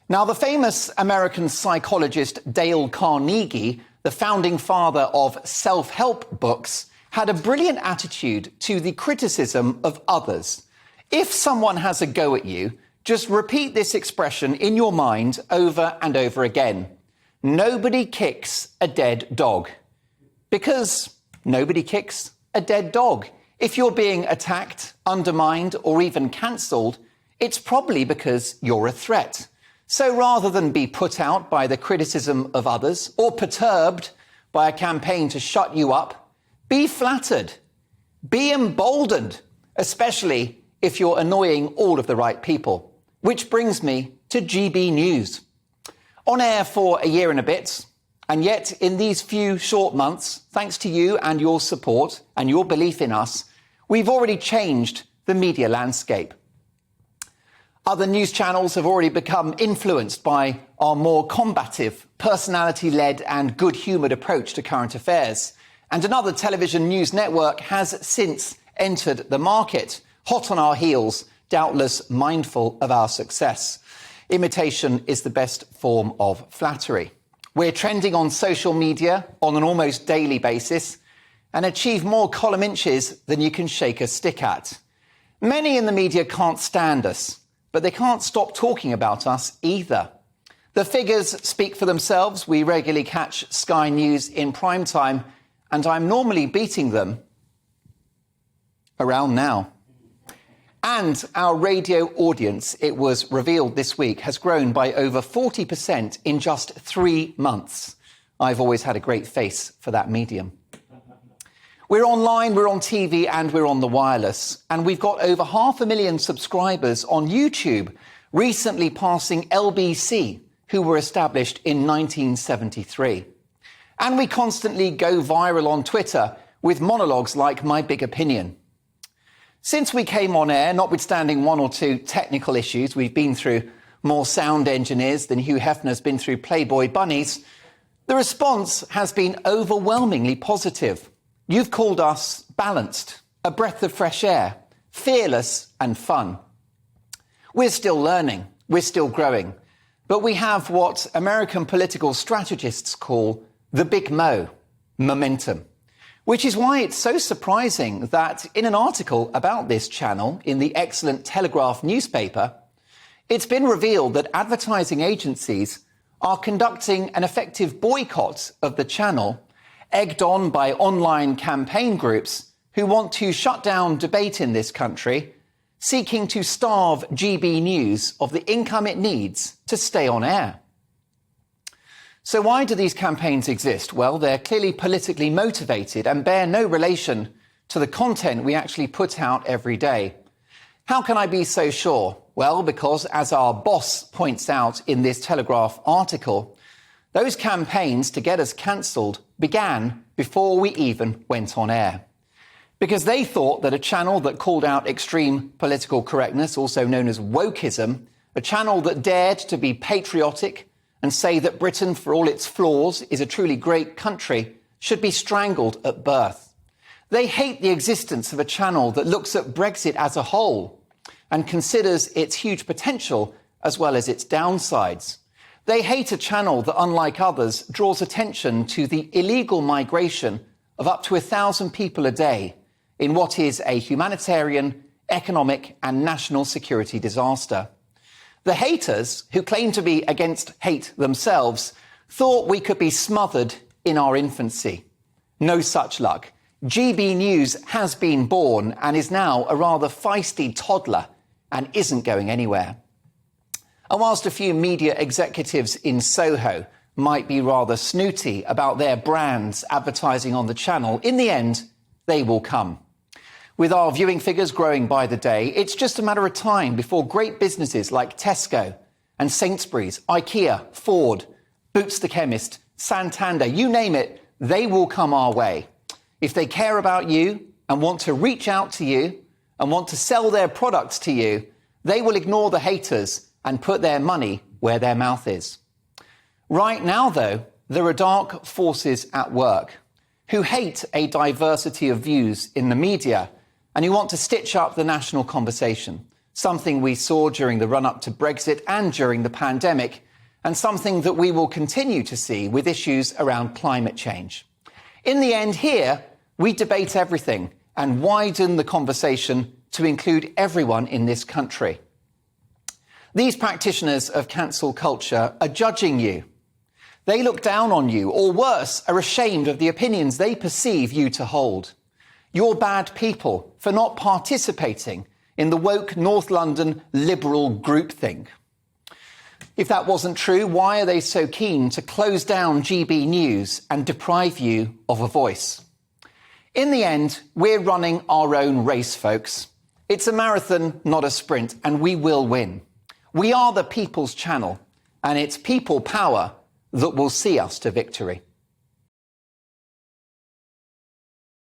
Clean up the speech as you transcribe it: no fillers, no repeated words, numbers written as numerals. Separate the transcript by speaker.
Speaker 1: Now, the famous American psychologist Dale Carnegie, the founding father of self-help books, had a brilliant attitude to the criticism of others. If someone has a go at you, just repeat this expression in your mind over and over again. Nobody kicks a dead dog. Because nobody kicks a dead dog. If you're being attacked, undermined, or even cancelled, it's probably because you're a threat. So rather than be put out by the criticism of others or perturbed by a campaign to shut you up, be flattered, be emboldened, especially if you're annoying all of the right people. Which brings me to GB News. On air for a year and a bit, and yet in these few short months, thanks to you and your support and your belief in us, we've already changed the media landscape. Other news channels have already become influenced by our more combative, personality-led and good-humoured approach to current affairs. And another television news network has since entered the market, hot on our heels, doubtless mindful of our success. Imitation is the best form of flattery. We're trending on social media on an almost daily basis and achieve more column inches than you can shake a stick at. Many in the media can't stand us, but they can't stop talking about us either. The figures speak for themselves. We regularly catch Sky News in prime time, and I'm normally beating them around now. And our radio audience, it was revealed this week, has grown by over 40% in just 3 months. I've always had a great face for that medium. We're online, we're on TV, and we're on the wireless. And we've got over 500,000 subscribers on YouTube, recently passing LBC, who were established in 1973. And we constantly go viral on Twitter with monologues like My Big Opinion. Since we came on air, notwithstanding one or two technical issues, we've been through more sound engineers than Hugh Hefner's been through Playboy bunnies, the response has been overwhelmingly positive. You've called us balanced, a breath of fresh air, fearless and fun. We're still learning, we're still growing, but we have what American political strategists call the big mo, momentum. Which is why it's so surprising that in an article about this channel in the excellent Telegraph newspaper, it's been revealed that advertising agencies are conducting an effective boycott of the channel, egged on by online campaign groups who want to shut down debate in this country, seeking to starve GB News of the income it needs to stay on air. So why do these campaigns exist? Well, they're clearly politically motivated and bear no relation to the content we actually put out every day. How can I be so sure? Well, because as our boss points out in this Telegraph article, those campaigns to get us cancelled began before we even went on air. Because they thought that a channel that called out extreme political correctness, also known as wokeism, a channel that dared to be patriotic and say that Britain, for all its flaws, is a truly great country, should be strangled at birth. They hate the existence of a channel that looks at Brexit as a whole and considers its huge potential as well as its downsides. They hate a channel that, unlike others, draws attention to the illegal migration of up to 1,000 people a day in what is a humanitarian, economic and national security disaster. The haters, who claim to be against hate themselves, thought we could be smothered in our infancy. No such luck. GB News has been born and is now a rather feisty toddler and isn't going anywhere. And whilst a few media executives in Soho might be rather snooty about their brands advertising on the channel, in the end, they will come. With our viewing figures growing by the day, it's just a matter of time before great businesses like Tesco and Sainsbury's, IKEA, Ford, Boots the Chemist, Santander, you name it, they will come our way. If they care about you and want to reach out to you and want to sell their products to you, they will ignore the haters and put their money where their mouth is. Right now, though, there are dark forces at work who hate a diversity of views in the media and who want to stitch up the national conversation. something we saw during the run-up to Brexit and during the pandemic, and something that we will continue to see with issues around climate change. In the end here, we debate everything and widen the conversation to include everyone in this country. These practitioners of cancel culture are judging you. They look down on you, or worse, are ashamed of the opinions they perceive you to hold. You're bad people for not participating in the woke North London liberal groupthink. If that wasn't true, why are they so keen to close down GBNews and deprive you of a voice? In the end, we're running our own race, folks. It's a marathon, not a sprint, and we will win. We are the people's channel, and it's people power that will see us to victory.